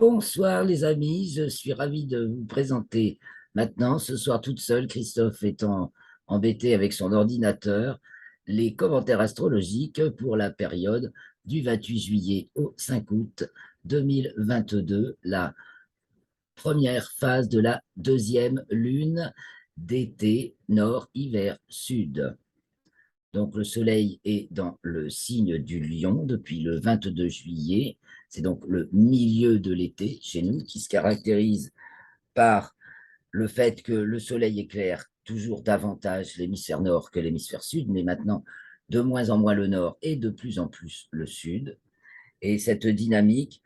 Bonsoir les amis, je suis ravi de vous présenter maintenant, ce soir toute seule, Christophe étant embêté avec son ordinateur, les commentaires astrologiques pour la période du 28 juillet au 5 août 2022, la première phase de la deuxième lune d'été nord-hiver-sud. Donc, le soleil est dans le signe du lion depuis le 22 juillet. C'est donc le milieu de l'été chez nous qui se caractérise par le fait que le soleil éclaire toujours davantage l'hémisphère nord que l'hémisphère sud, mais maintenant de moins en moins le nord et de plus en plus le sud. Et cette dynamique,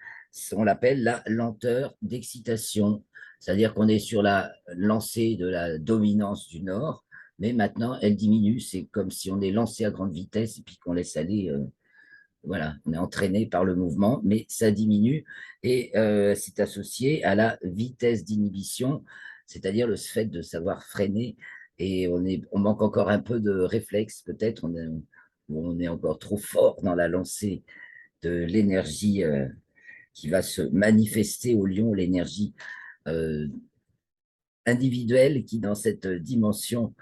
on l'appelle la lenteur d'excitation, c'est-à-dire qu'on est sur la lancée de la dominance du nord, mais maintenant elle diminue, c'est comme si on est lancé à grande vitesse et puis qu'on laisse aller, voilà, on est entraîné par le mouvement, mais ça diminue et c'est associé à la vitesse d'inhibition, c'est-à-dire le fait de savoir freiner et on manque encore un peu de réflexe peut-être, on est encore trop fort dans la lancée de l'énergie qui va se manifester au lion, l'énergie euh, individuelle qui, dans cette dimension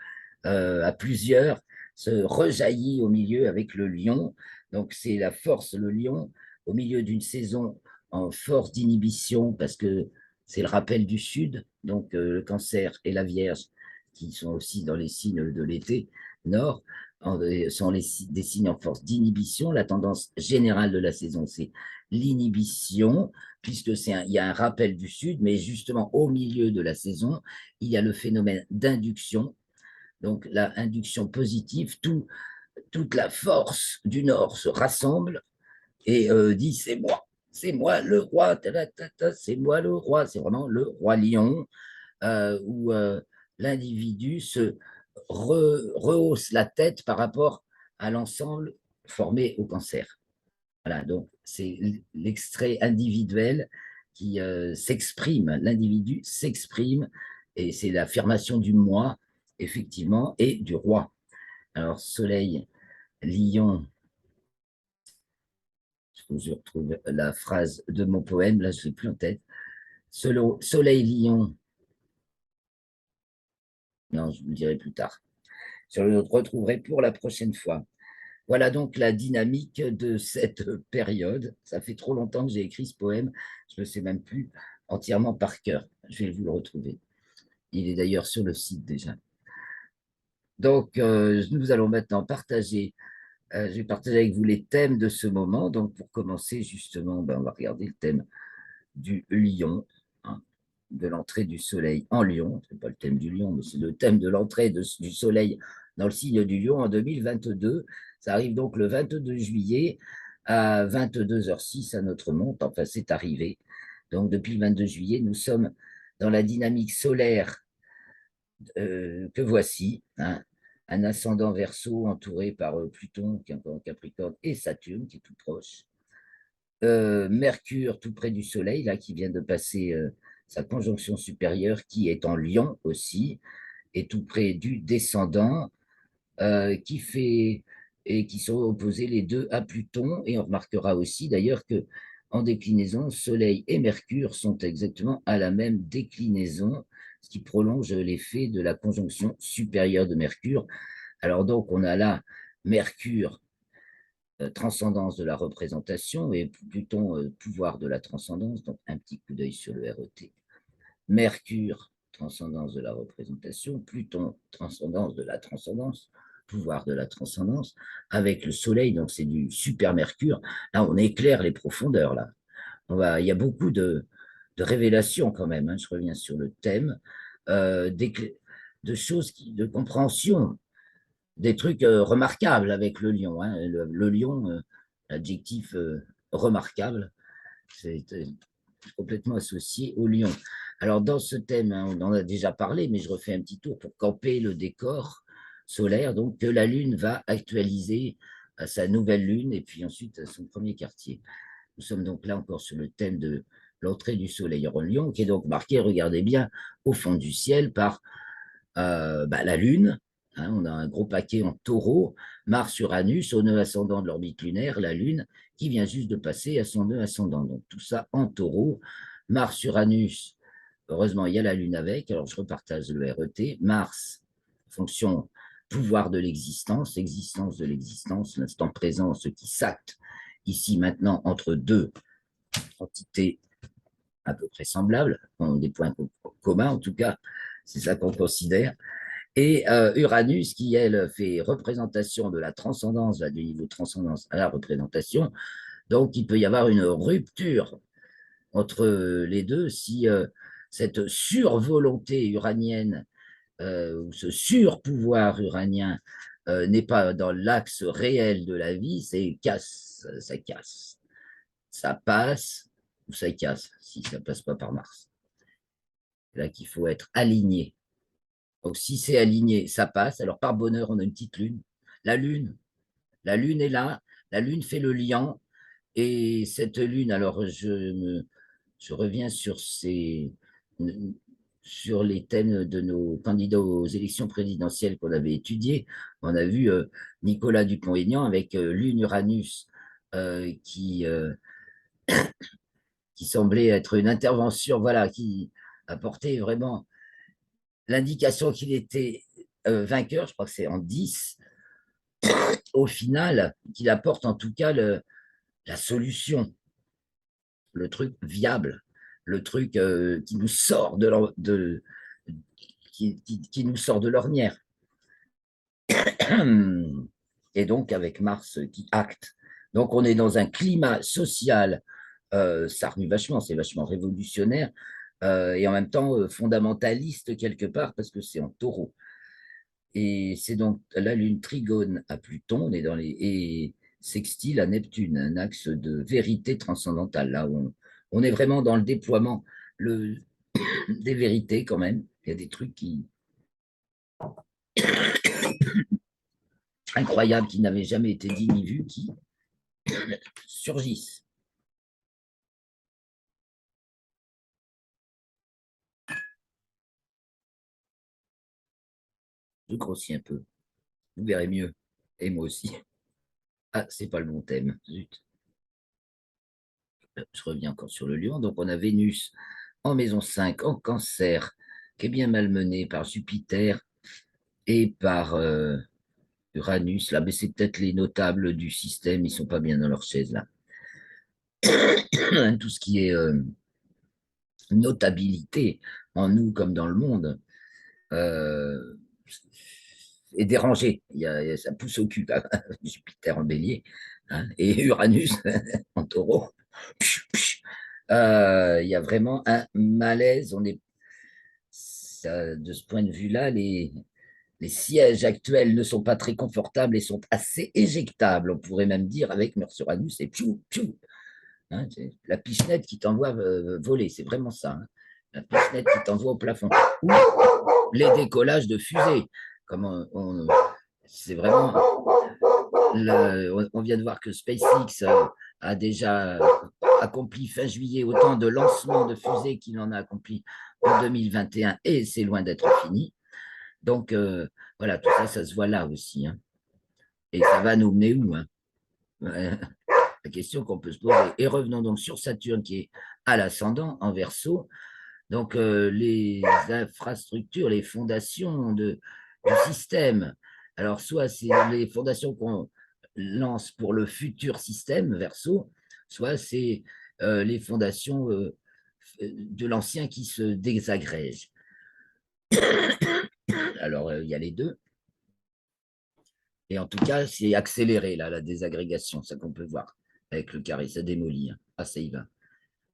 à plusieurs, se rejaillit au milieu avec le lion. Donc, c'est la force, le lion, au milieu d'une saison en force d'inhibition, parce que c'est le rappel du Sud, donc le Cancer et la Vierge, qui sont aussi dans les signes de l'été nord, sont des signes en force d'inhibition. La tendance générale de la saison, c'est l'inhibition, puisque il y a un rappel du Sud, mais justement au milieu de la saison, il y a le phénomène d'induction. Donc la induction positive, toute la force du Nord se rassemble et dit c'est moi le roi, c'est moi le roi, c'est vraiment le roi lion, où l'individu se rehausse la tête par rapport à l'ensemble formé au cancer. Voilà, donc c'est l'extrait individuel qui s'exprime, l'individu s'exprime, et c'est l'affirmation du moi, effectivement, et du roi. Alors, soleil, lion, je retrouve la phrase de mon poème, là je ne l'ai plus en tête. Soleil, lion, non, je vous le dirai plus tard. Je le retrouverai pour la prochaine fois. Voilà donc la dynamique de cette période. Ça fait trop longtemps que j'ai écrit ce poème, je ne le sais même plus entièrement par cœur. Je vais vous le retrouver. Il est d'ailleurs sur le site déjà. Donc, nous allons maintenant partager, je vais partager avec vous les thèmes de ce moment. Donc, pour commencer, justement, on va regarder le thème du lion, hein, de l'entrée du soleil en lion. Ce n'est pas le thème du lion, mais c'est le thème de l'entrée du soleil dans le signe du lion en 2022. Ça arrive donc le 22 juillet à 22h06 à notre montre. Enfin, c'est arrivé. Donc, depuis le 22 juillet, nous sommes dans la dynamique solaire que voici, hein, un ascendant Verseau entouré par Pluton qui est encore en Capricorne et Saturne qui est tout proche. Mercure tout près du Soleil, là, qui vient de passer sa conjonction supérieure, qui est en Lion aussi, et tout près du descendant, qui fait et qui sont opposés les deux à Pluton. Et on remarquera aussi d'ailleurs que en déclinaison, Soleil et Mercure sont exactement à la même déclinaison, ce qui prolonge l'effet de la conjonction supérieure de Mercure. Alors donc, on a là Mercure, transcendance de la représentation, et Pluton, pouvoir de la transcendance. Donc, un petit coup d'œil sur le RET. Mercure, transcendance de la représentation, Pluton, transcendance de la transcendance, pouvoir de la transcendance, avec le Soleil, donc c'est du super Mercure. Là, on éclaire les profondeurs, là. Il y a beaucoup de révélations quand même, hein. Je reviens sur le thème, euh, de choses, de compréhension, des trucs remarquables avec le lion, hein. Le lion, l'adjectif remarquable, c'est complètement associé au lion. Alors, dans ce thème, hein, on en a déjà parlé, mais je refais un petit tour pour camper le décor solaire, donc que la Lune va actualiser à sa nouvelle Lune et puis ensuite à son premier quartier. Nous sommes donc là encore sur le thème de l'entrée du Soleil en Lion, qui est donc marqué, regardez bien, au fond du ciel par la Lune. Hein, on a un gros paquet en taureau, Mars-Uranus, au nœud ascendant de l'orbite lunaire, la Lune, qui vient juste de passer à son nœud ascendant. Donc tout ça en taureau, Mars-Uranus, heureusement, il y a la Lune avec, alors je repartage le RET. Mars, fonction pouvoir de l'existence, existence de l'existence, l'instant présent, ce qui s'acte ici maintenant entre deux entités à peu près semblables, ont des points communs en tout cas, c'est ça qu'on considère. Et Uranus, qui, elle, fait représentation de la transcendance, du niveau transcendance à la représentation. Donc, il peut y avoir une rupture entre les deux si cette survolonté uranienne ou ce surpouvoir uranien n'est pas dans l'axe réel de la vie, c'est casse, ça casse. Ça passe ou ça casse si ça ne passe pas par Mars. C'est là qu'il faut être aligné. Donc, si c'est aligné, ça passe. Alors, par bonheur, on a une petite lune. La lune, la lune est là. La lune fait le lien. Et cette lune, alors, je reviens sur les thèmes de nos candidats aux élections présidentielles qu'on avait étudiés. On a vu Nicolas Dupont-Aignan avec Lune-Uranus qui semblait être une intervention, voilà, qui apportait vraiment l'indication qu'il était vainqueur, je crois que c'est en 10 au final, qu'il apporte en tout cas la solution, le truc viable, le truc qui nous sort qui nous sort de l'ornière. Et donc avec Mars qui acte. Donc on est dans un climat social, ça remue vachement, c'est vachement révolutionnaire, et en même temps fondamentaliste quelque part, parce que c'est en taureau. Et c'est donc la Lune trigone à Pluton, on est dans et sextile à Neptune, un axe de vérité transcendantale. Là, où on est vraiment dans le déploiement des vérités quand même. Il y a des trucs incroyables qui n'avaient jamais été dits ni vus qui surgissent. Je grossis un peu. Vous verrez mieux. Et moi aussi. Ah, c'est pas le bon thème. Zut. Je reviens encore sur le lion. Donc, on a Vénus en maison 5, en cancer, qui est bien malmenée par Jupiter et par Uranus. Là, mais c'est peut-être les notables du système, ils sont pas bien dans leur chaise, là. Tout ce qui est notabilité en nous comme dans le monde euh, est dérangé. Ça pousse au cul, Jupiter en bélier hein, et Uranus en taureau. Il y a vraiment un malaise. De ce point de vue-là, les sièges actuels ne sont pas très confortables et sont assez éjectables, on pourrait même dire, avec Uranus et piou, piou. Hein, la pichenette qui t'envoie voler, c'est vraiment ça. Hein. La pichenette qui t'envoie au plafond. Ou les décollages de fusées. Comme c'est vraiment. On vient de voir que SpaceX a déjà accompli fin juillet autant de lancements de fusées qu'il en a accompli en 2021 et c'est loin d'être fini. Donc, voilà, tout ça, ça se voit là aussi. Hein. Et ça va nous mener où hein la question qu'on peut se poser. Et revenons donc sur Saturne qui est à l'ascendant en Verseau. Donc les infrastructures, les fondations du système. Alors soit c'est les fondations qu'on lance pour le futur système Verseau, soit c'est les fondations de l'ancien qui se désagrègent. Alors il y a les deux. Et en tout cas, c'est accéléré, là, la désagrégation, ça qu'on peut voir avec le carré, ça démolit. Hein. Ah, ça y va.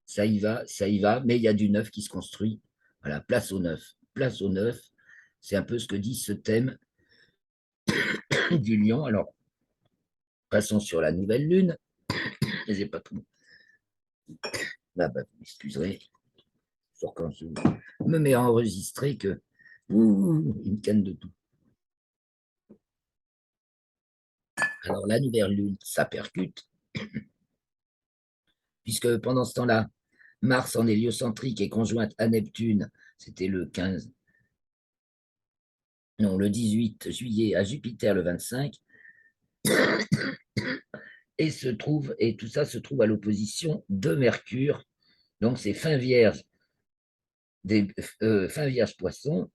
Ça y va, ça y va, mais il y a du neuf qui se construit. Voilà, place au neuf. Place au neuf, c'est un peu ce que dit ce thème du lion. Alors, passons sur la nouvelle lune. J'ai pas tout. Là, bah, vous m'excuserez. Sur quand je me mets à enregistrer que. Une canne de tout. Alors, la nouvelle lune, ça percute, puisque pendant ce temps-là, Mars en héliocentrique est conjointe à Neptune, c'était le 15, non, le 18 juillet, à Jupiter le 25, et tout ça se trouve à l'opposition de Mercure Donc, c'est fin vierge poisson,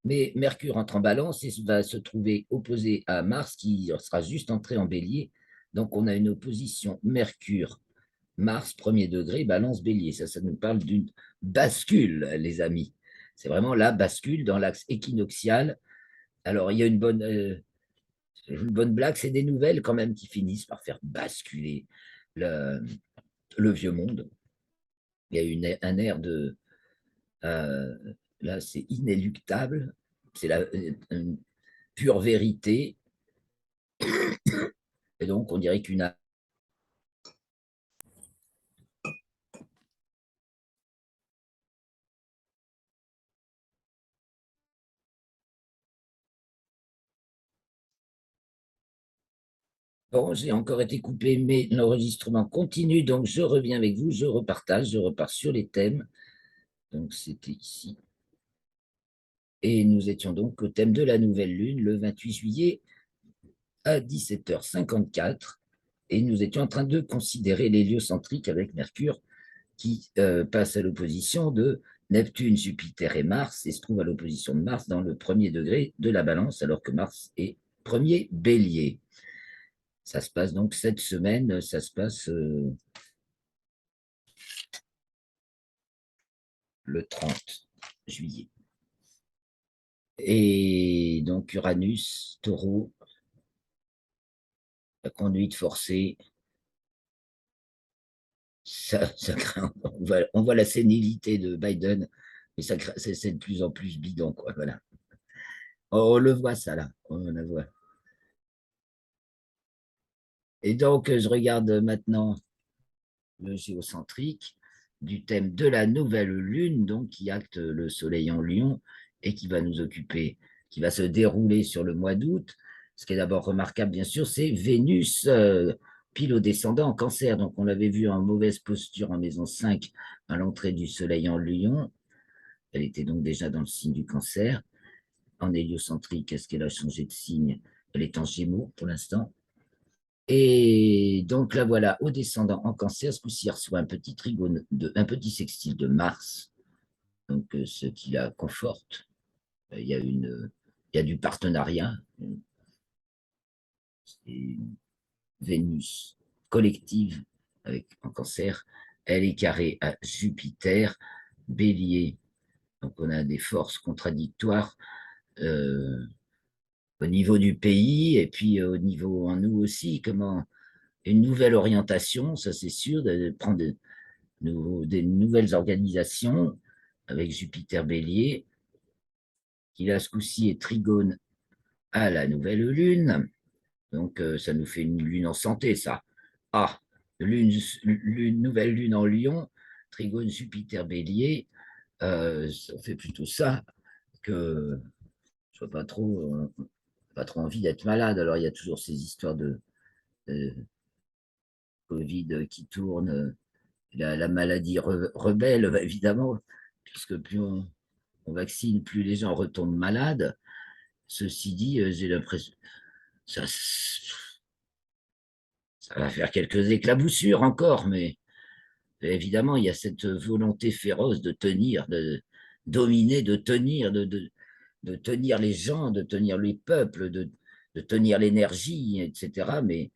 mais Mercure entre en balance et va se trouver opposé à Mars qui sera juste entré en bélier. Donc, on a une opposition Mercure-Mars, premier degré, balance bélier. Ça nous parle d'une bascule, les amis. C'est vraiment la bascule dans l'axe équinoxial. Alors, il y a une bonne blague, c'est des nouvelles quand même qui finissent par faire basculer le, le vieux monde. Il y a un air de Euh, là, c'est inéluctable. C'est une pure vérité. Et donc, on dirait qu'une. Bon, j'ai encore été coupé, mais l'enregistrement continue. Donc, je reviens avec vous, je repartage, je repars sur les thèmes. Donc, c'était ici. Et nous étions donc au thème de la nouvelle lune, le 28 juillet à 17h54. Et nous étions en train de considérer l'héliocentrique avec Mercure qui passe à l'opposition de Neptune, Jupiter et Mars, et se trouve à l'opposition de Mars dans le premier degré de la balance, alors que Mars est premier bélier. Ça se passe donc cette semaine, ça se passe le 30 juillet. Et donc Uranus, taureau, la conduite forcée, on voit la sénilité de Biden, mais c'est de plus en plus bidon, quoi. Voilà. On le voit, ça, là. On le voit. Et donc, je regarde maintenant le géocentrique du thème de la nouvelle lune, donc qui acte le soleil en lion et qui va nous occuper, qui va se dérouler sur le mois d'août. Ce qui est d'abord remarquable, bien sûr, c'est Vénus, pile au descendant en cancer. Donc, on l'avait vu en mauvaise posture en maison 5 à l'entrée du soleil en lion. Elle était donc déjà dans le signe du cancer. En héliocentrique, est-ce qu'elle a changé de signe? Elle est en gémeaux pour l'instant. Et donc là, voilà, au descendant en cancer, ce coup-ci, il reçoit un petit trigone, un petit sextile de Mars, donc ce qui la conforte. Il y a du partenariat. C'est Vénus collective avec, en cancer. Elle est carrée à Jupiter, bélier. Donc on a des forces contradictoires euh, au niveau du pays et puis au niveau en nous aussi. Comment une nouvelle orientation, ça c'est sûr, de prendre des nouvelles organisations avec Jupiter Bélier, qui là ce coup-ci est trigone à la nouvelle lune. Donc ça nous fait une lune en santé, ça. Ah, nouvelle lune en Lion, trigone Jupiter Bélier, ça fait plutôt ça que je n'ai pas trop envie d'être malade. Alors il y a toujours ces histoires de Covid qui tournent, la maladie rebelle, évidemment, puisque plus on vaccine, plus les gens retombent malades. Ceci dit, j'ai l'impression ça, ça va faire quelques éclaboussures encore, mais évidemment, il y a cette volonté féroce de tenir, de dominer, de tenir les gens, de tenir les peuples, de tenir l'énergie, etc. Mais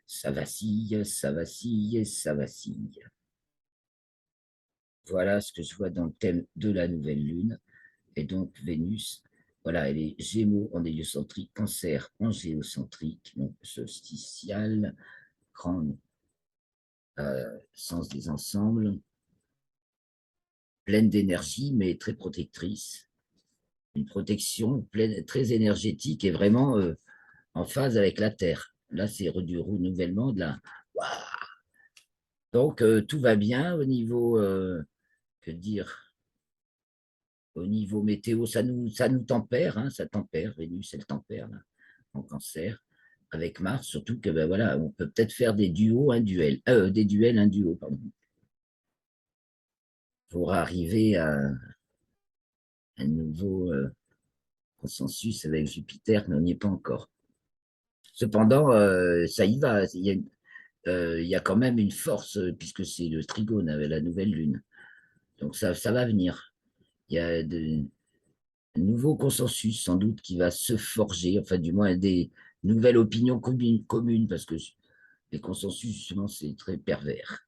ça vacille, ça vacille, ça vacille. Voilà ce que je vois dans le thème de la nouvelle lune. Et donc, Vénus, voilà, elle est Gémeaux en héliocentrique, Cancer en géocentrique, donc solsticial, grande sens des ensembles, pleine d'énergie, mais très protectrice. Une protection pleine, très énergétique et vraiment en phase avec la Terre. Là, c'est du renouvellement de la. Waouh. Donc, tout va bien au niveau, que dire, au niveau météo, ça nous tempère, hein, ça tempère, Vénus, elle tempère là, en cancer, avec Mars, surtout que ben voilà, on peut peut-être faire des duos, un duel, des duels, un duo, pardon, pour arriver à un nouveau consensus avec Jupiter, mais on n'y est pas encore. Cependant, ça y va, il y a quand même une force, puisque c'est le trigone avec la nouvelle lune. Donc ça va venir. Il y a de nouveaux consensus sans doute qui va se forger, enfin du moins des nouvelles opinions communes parce que les consensus, justement, c'est très pervers.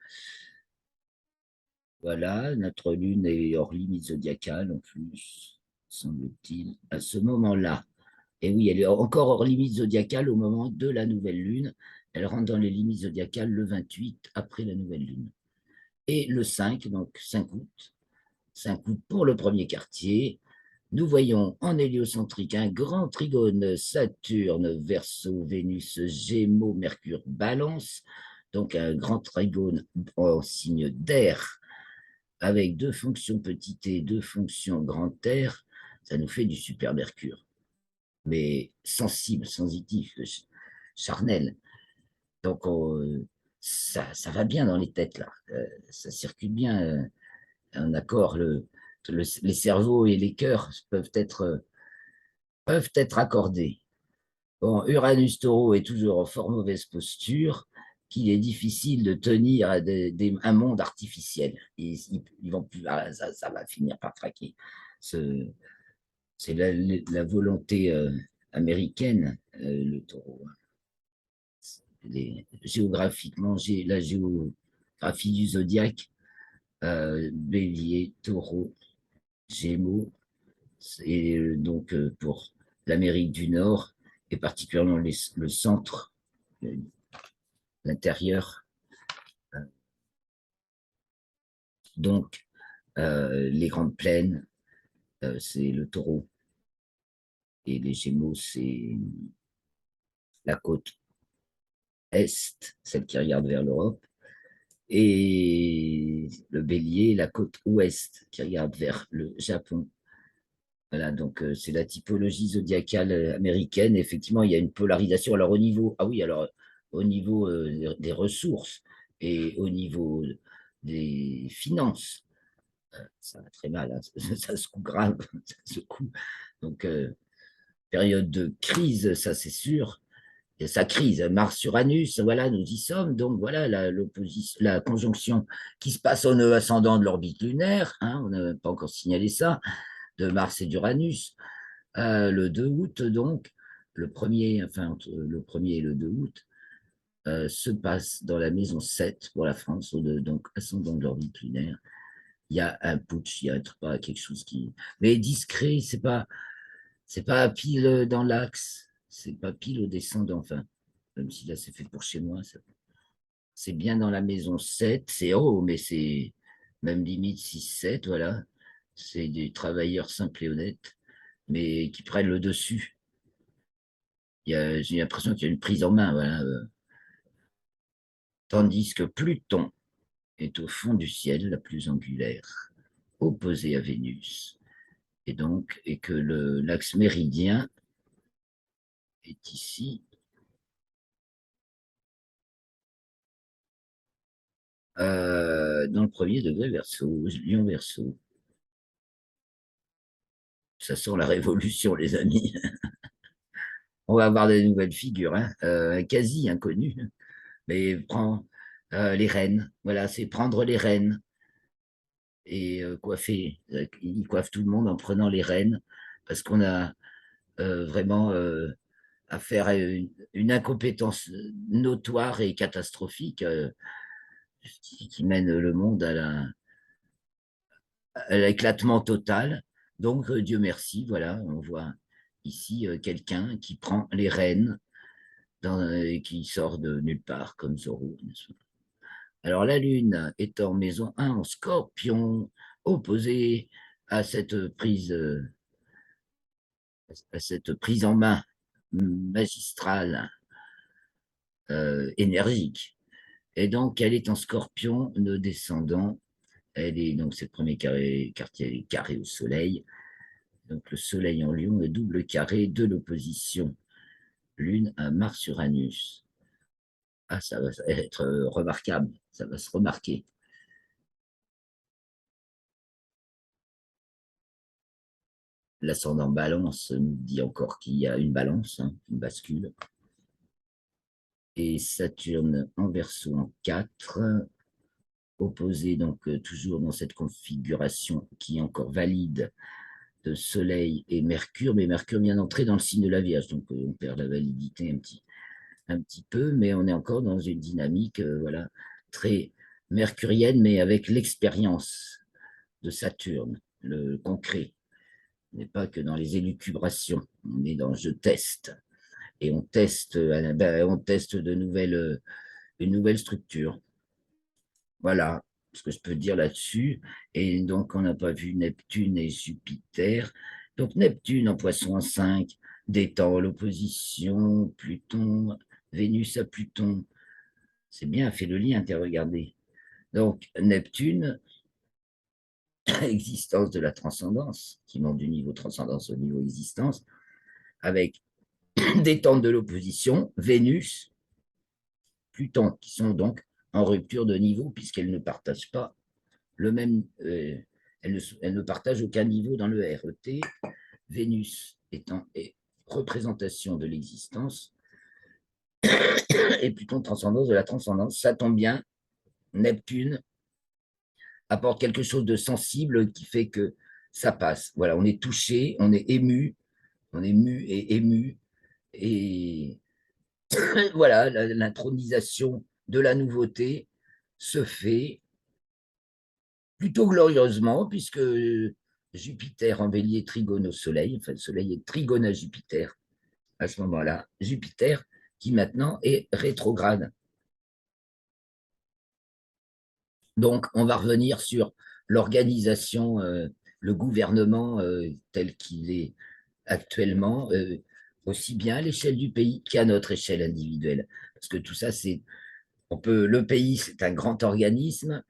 Voilà, notre lune est hors limite zodiacale en plus, semble-t-il, à ce moment-là. Et oui, elle est encore hors limite zodiacale au moment de la nouvelle lune. Elle rentre dans les limites zodiacales le 28 après la nouvelle lune. Et le 5, donc 5 août, 5 août pour le premier quartier, nous voyons en héliocentrique un grand trigone Saturne, Verseau, Vénus, Gémeaux, Mercure, Balance, donc un grand trigone en signe d'air avec deux fonctions petit t, deux fonctions grand R, ça nous fait du super Mercure, mais sensible, sensitif, charnel. Donc ça va bien dans les têtes là, ça circule bien en accord. Les cerveaux et les cœurs peuvent être accordés. Bon, Uranus Taureau est toujours en fort mauvaise posture, qu'il est difficile de tenir un monde artificiel. Ils vont plus, ça va finir par craquer. C'est la volonté américaine, le taureau. Géographiquement, la géographie du zodiaque, bélier, taureau, gémeaux, et donc pour l'Amérique du Nord, et particulièrement le centre, l'intérieur. Donc, les grandes plaines, c'est le taureau. Et les gémeaux, c'est la côte est, celle qui regarde vers l'Europe. Et le bélier, la côte ouest, qui regarde vers le Japon. Voilà, donc c'est la typologie zodiacale américaine. Effectivement, il y a une polarisation. Alors, au niveau des ressources et au niveau des finances, ça va très mal, hein. Ça se coupe grave, ça se coupe. Donc, période de crise, ça c'est sûr. Et ça crise, Mars-Uranus, voilà, nous y sommes. Donc voilà la conjonction qui se passe au nœud ascendant de l'orbite lunaire, hein, on n'a pas encore signalé ça, de Mars et d'Uranus. Le 2 août, donc, le 1er et le 2 août, se passe dans la maison 7 pour la France, donc ascendant de l'orbite lunaire. Il y a un putsch, il y a pas quelque chose qui. Mais discret, c'est pas pile dans l'axe, c'est pas pile au descendant, enfin, même si là c'est fait pour chez moi, c'est bien dans la maison 7, c'est haut, mais c'est même limite 6-7, voilà. C'est des travailleurs simples et honnêtes, mais qui prennent le dessus. J'ai l'impression qu'il y a une prise en main, voilà. Tandis que Pluton est au fond du ciel, la plus angulaire, opposée à Vénus. Et que l'axe méridien est ici, dans le premier degré Verseau, Lion Verseau. Ça sent la révolution, les amis. On va avoir des nouvelles figures, hein, quasi inconnues, mais prend les rênes. Voilà, c'est prendre les rênes et coiffer. Il coiffe tout le monde en prenant les rênes parce qu'on a vraiment affaire à une incompétence notoire et catastrophique qui mène le monde à l'éclatement total. Donc, Dieu merci, voilà, on voit ici quelqu'un qui prend les rênes et qui sort de nulle part comme Zorro. Alors, la Lune est en maison 1 en Scorpion, opposée à à cette prise en main magistrale, énergique. Et donc, elle est en Scorpion, le descendant. Elle est donc c'est le premier quartier carré au Soleil. Donc, le Soleil en Lion est double carré de l'opposition Lune à Mars-Uranus. Ah, ça va être remarquable, ça va se remarquer. L'ascendant balance nous dit encore qu'il y a une balance, hein, une bascule. Et Saturne en verso en 4, opposé, donc toujours dans cette configuration qui est encore valide de Soleil et Mercure, mais Mercure vient d'entrer dans le signe de la Vierge, donc on perd la validité un petit peu, mais on est encore dans une dynamique voilà, très mercurienne, mais avec l'expérience de Saturne, le concret. On n'est pas que dans les élucubrations, on est dans je teste. Et on teste une nouvelle structure. Voilà ce que je peux dire là-dessus. Et donc, on n'a pas vu Neptune et Jupiter. Donc, Neptune en poisson en 5, détend l'opposition, Pluton, Vénus à Pluton. C'est bien, fait le lien, regardez. Donc, Neptune, existence de la transcendance, qui monte du niveau transcendance au niveau existence, avec détente de l'opposition, Vénus, Pluton, qui sont donc en rupture de niveau, puisqu'elles ne partagent pas le même. Elles ne partagent aucun niveau dans le RET. Vénus étant représentation de l'existence, et Pluton, transcendance de la transcendance. Ça tombe bien, Neptune apporte quelque chose de sensible qui fait que ça passe. Voilà, on est touché, on est mu et ému, et voilà, l'intronisation de la nouveauté se fait plutôt glorieusement, puisque Jupiter en bélier trigone au Soleil, enfin le Soleil est trigone à Jupiter à ce moment-là, Jupiter qui maintenant est rétrograde. Donc on va revenir sur l'organisation, le gouvernement tel qu'il est actuellement, aussi bien à l'échelle du pays qu'à notre échelle individuelle. Parce que tout ça, le pays, c'est un grand organisme.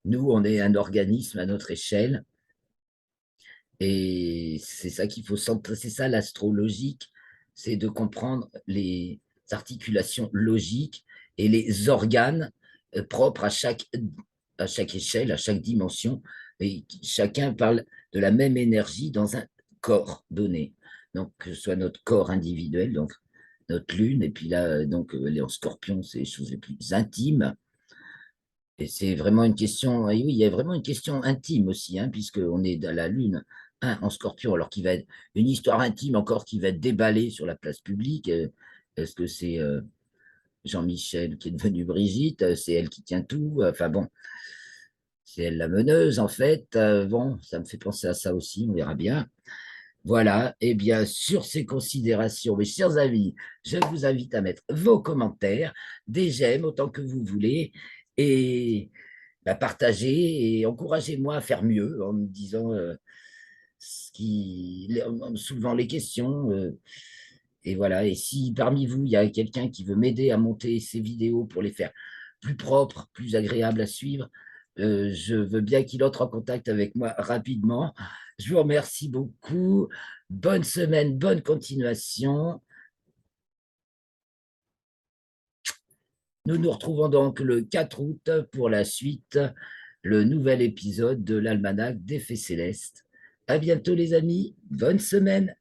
Nous, on est un organisme à notre échelle. Et c'est ça qu'il faut centrer, c'est ça l'astrologique, c'est de comprendre les articulations logiques et les organes propres à chaque échelle, à chaque dimension. Et chacun parle de la même énergie dans un corps donné. Donc, que ce soit notre corps individuel, donc notre lune, et puis là, donc, elle est en scorpion, c'est les choses les plus intimes. Et c'est vraiment une question, et oui, il y a vraiment une question intime aussi, hein, puisqu'on est dans la Lune en Scorpion, alors qu'il va être une histoire intime encore qui va être déballée sur la place publique. Est-ce que c'est Jean-Michel qui est devenu Brigitte? C'est elle qui tient tout? Enfin bon, c'est elle la meneuse en fait. Bon, ça me fait penser à ça aussi, on verra bien. Voilà, et bien sur ces considérations, mes chers amis, je vous invite à mettre vos commentaires, des j'aime autant que vous voulez, et partagez et encouragez-moi à faire mieux en me disant en me soulevant les questions. Et voilà, et si parmi vous, il y a quelqu'un qui veut m'aider à monter ces vidéos pour les faire plus propres, plus agréables à suivre, je veux bien qu'il entre en contact avec moi rapidement. Je vous remercie beaucoup. Bonne semaine, bonne continuation. Nous nous retrouvons donc le 4 août pour la suite, le nouvel épisode de l'Almanach des Faits Célestes. À bientôt les amis, bonne semaine.